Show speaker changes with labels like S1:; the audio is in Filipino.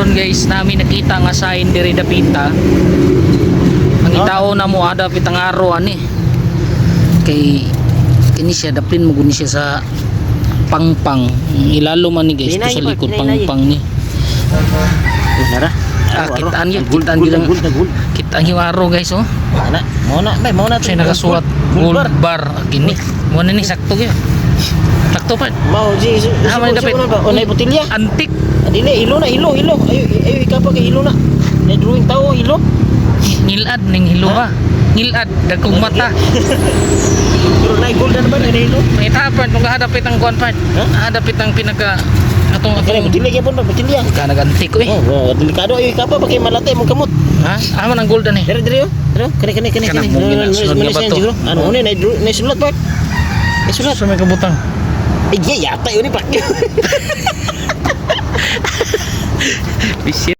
S1: karon guys, namin nakita nga sign diri dapita. Ang itao na mo ada pitang araw ani. Kay kini siya daplin mo guni siya sa pangpang. Ilalo man ni guys sa likod pangpang ni.
S2: Nara.
S1: Kitaan yung araw guys oh.
S2: Mau na
S1: Siya nakasuot gold bar kini. Mo na ni sakto gyud. Sakto pa.
S2: Mau ji.
S1: Man dapat
S2: onay botilya.
S1: antik.
S2: Adile ilo na ilo. Ayo ikaw pa kay ilo na. Na drawing tao ilo.
S1: Ngilad ning hilo ha. Ngilad dagkong mata.
S2: Pero na gold na ba na ilo?
S1: May tapan kung hadapit ang kuan part. Hadapit ang pinaka atong
S2: Kaya botilya gyapon ba botilya.
S1: ka nagantik ko eh.
S2: Oh, delikado ayo ikaw pa kay malate mo kamot.
S1: Ha? Aman ang golden eh.
S2: Dire yo. Kani.
S1: Kanang mong ginasunod nga bato.
S2: Ano una na sulat ba? Sulat.
S1: Sa may kabutang.
S2: Eh, yata yun ni Pak.
S1: Bisit.